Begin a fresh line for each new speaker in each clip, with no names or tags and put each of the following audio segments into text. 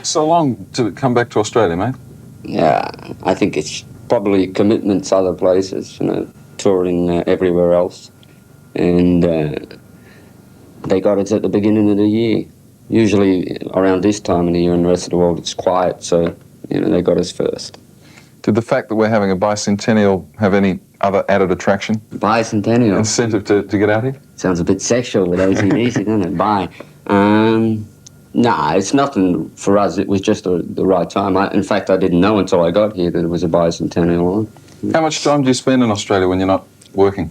So long to come back to Australia, mate?
Yeah, I think it's probably commitments other places, touring everywhere else. And they got us at the beginning of the year. Usually around this time of the year in the rest of the world it's quiet, so they got us first.
Did the fact that we're having a bicentennial have any other added attraction?
Bicentennial?
Incentive to get out here?
Sounds a bit sexual with ACDC, doesn't it? Bye. Nah, it's nothing for us. It was just the right time. In fact, I didn't know until I got here that it was a bicentennial on.
How much time do you spend in Australia when you're not working?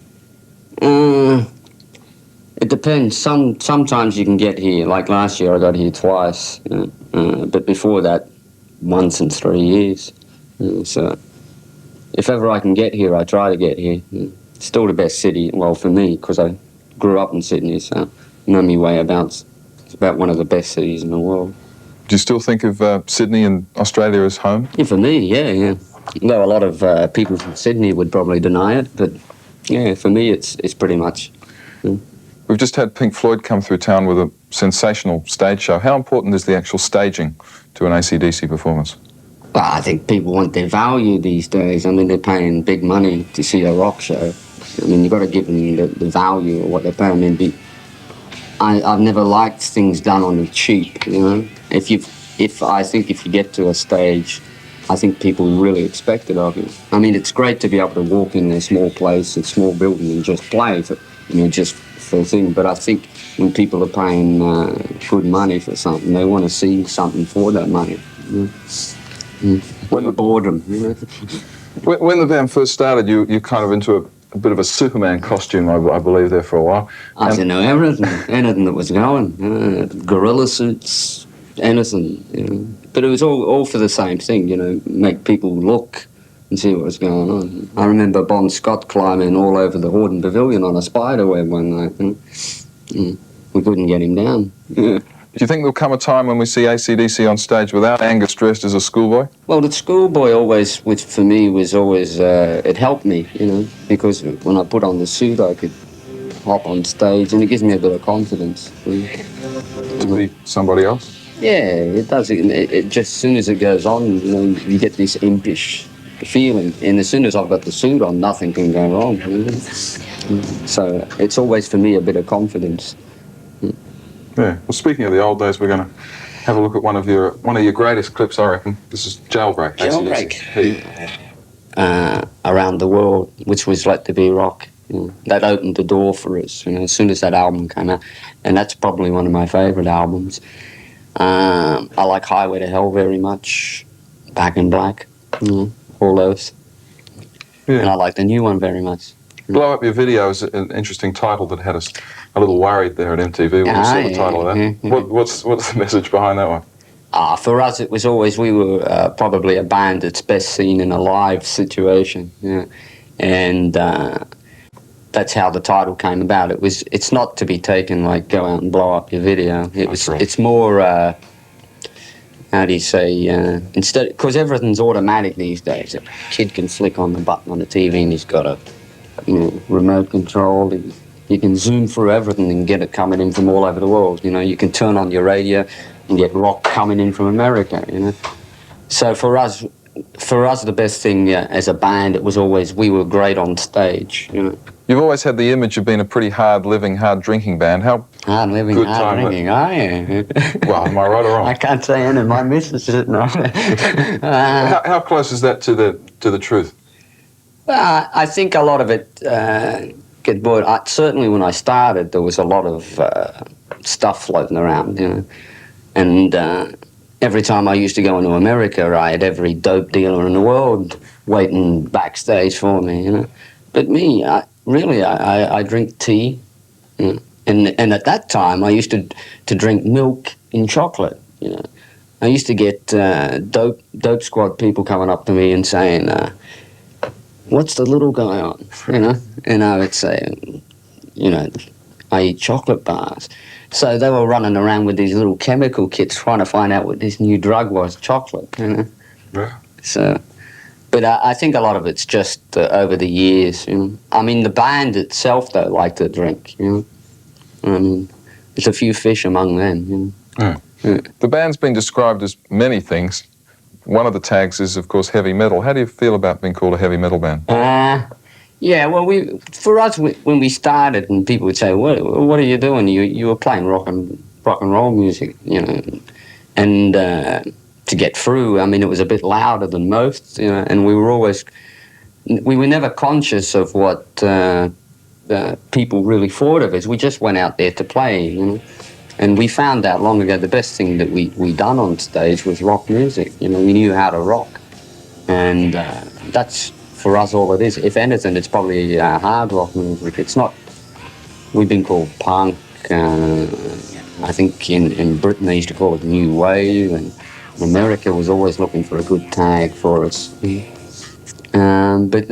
It depends. Sometimes you can get here. Like last year, I got here twice. But before that, once in 3 years. So if ever I can get here, I try to get here. It's still the best city, well, for me, because I grew up in Sydney, so I know me way about. It's about one of the best cities in the world.
Do you still think of Sydney and Australia as home?
Yeah, for me, yeah. Though a lot of people from Sydney would probably deny it, but yeah, for me, it's pretty much.
We've just had Pink Floyd come through town with a sensational stage show. How important is the actual staging to an AC/DC performance?
Well, I think people want their value these days. I mean, they're paying big money to see a rock show. I mean, you've got to give them the value of what they're paying. I mean, I've never liked things done on the cheap, I think if you get to a stage, I think people really expect it of you. I mean, it's great to be able to walk in a small place, a small building, and just play, just for a thing. But I think when people are paying good money for something, they want to see something for that money. When the boredom,
When the band first started, you kind of into a bit of a Superman costume, I believe, there for a while.
I didn't know anything that was going. Gorilla suits, anything. But it was all for the same thing, make people look and see what was going on. I remember Bon Scott climbing all over the Hordern Pavilion on a spider web one night. We couldn't get him down.
Do you think there'll come a time when we see AC/DC on stage without Angus dressed as a schoolboy?
Well, the schoolboy always, which for me was always, it helped me, because when I put on the suit, I could hop on stage, and it gives me a bit of confidence.
To be somebody else?
Yeah, it does. It just, as soon as it goes on, you get this impish feeling, and as soon as I've got the suit on, nothing can go wrong. So it's always, for me, a bit of confidence.
Yeah. Well, speaking of the old days, we're going to have a look at one of your greatest clips, I reckon. This is Jailbreak.
Jailbreak. Around the World, which was Let There Be Rock. That opened the door for us, as soon as that album came out. And that's probably one of my favourite albums. I like Highway to Hell very much. Back in Black. All those. Yeah. And I like the new one very much.
Blow Up Your Video is an interesting title that had us a little worried there at MTV when we saw the title of that. What's the message behind that one?
For us, it was always, we were probably a band that's best seen in a live situation. And that's how the title came about. It's not to be taken like go out and blow up your video. It's more, how do you say, instead, because everything's automatic these days. A kid can flick on the button on the TV and he's got a remote control. You can zoom through everything and get it coming in from all over the world. You can turn on your radio and get rock coming in from America. So for us, the best thing as a band, it was always we were great on stage.
You've always had the image of being a pretty hard-living, hard-drinking band. How
hard living,
good
hard drinking? Oh yeah.
Well, am I right or wrong?
I can't say any. My missus isn't right.
How close is that to the truth?
Well, I think a lot of it get bored. Certainly when I started, there was a lot of stuff floating around, And every time I used to go into America, I had every dope dealer in the world waiting backstage for me, But me, I drink tea, and at that time I used to drink milk in chocolate, I used to get dope squad people coming up to me and saying, what's the little guy on, And I would say, I eat chocolate bars. So they were running around with these little chemical kits trying to find out what this new drug was, chocolate,
Yeah.
So, but I think a lot of it's just over the years, I mean, the band itself, though, like to drink, I mean, there's a few fish among them,
Yeah. The band's been described as many things. One of the tags is, of course, heavy metal. How do you feel about being called a heavy metal band?
Yeah, well, for us, when we started, and people would say, "What are you doing? You were playing rock and roll music, you know," and to get through, I mean, it was a bit louder than most, you know, and we were never conscious of what people really thought of us. We just went out there to play, you know. And we found out long ago the best thing that we done on stage was rock music. You know, we knew how to rock, and that's for us all it is. If anything, it's probably hard rock music. It's not. We've been called punk. I think in Britain they used to call it new wave, and America was always looking for a good tag for us. But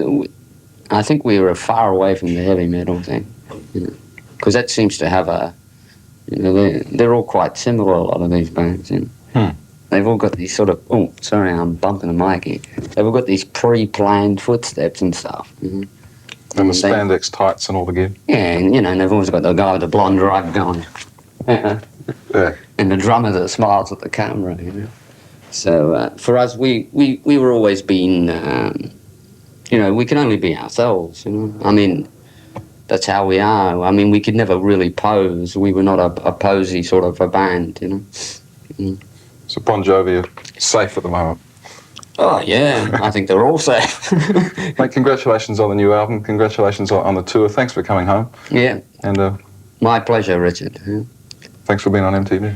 I think we were far away from the heavy metal thing, you know, because that seems to have a. You know, they're all quite similar, a lot of these bands. You know. They've all got these sort of, oh, sorry, I'm bumping the mic here. They've all got these pre-planned footsteps and stuff. You know.
And the spandex tights and all the gear.
Yeah, and, you know, and they've always got the guy with the blonde rug going.
Yeah.
And the drummer that smiles at the camera, you know. So for us, we were always been, you know, we can only be ourselves, you know. I mean, that's how we are. I mean, we could never really pose. We were not a posy sort of a band, you know.
So Bon Jovi are safe at the moment.
Oh, yeah, I think they're all safe.
Mate, congratulations on the new album. Congratulations on the tour. Thanks for coming home.
Yeah.
And
my pleasure, Richard.
thanks for being on MTV.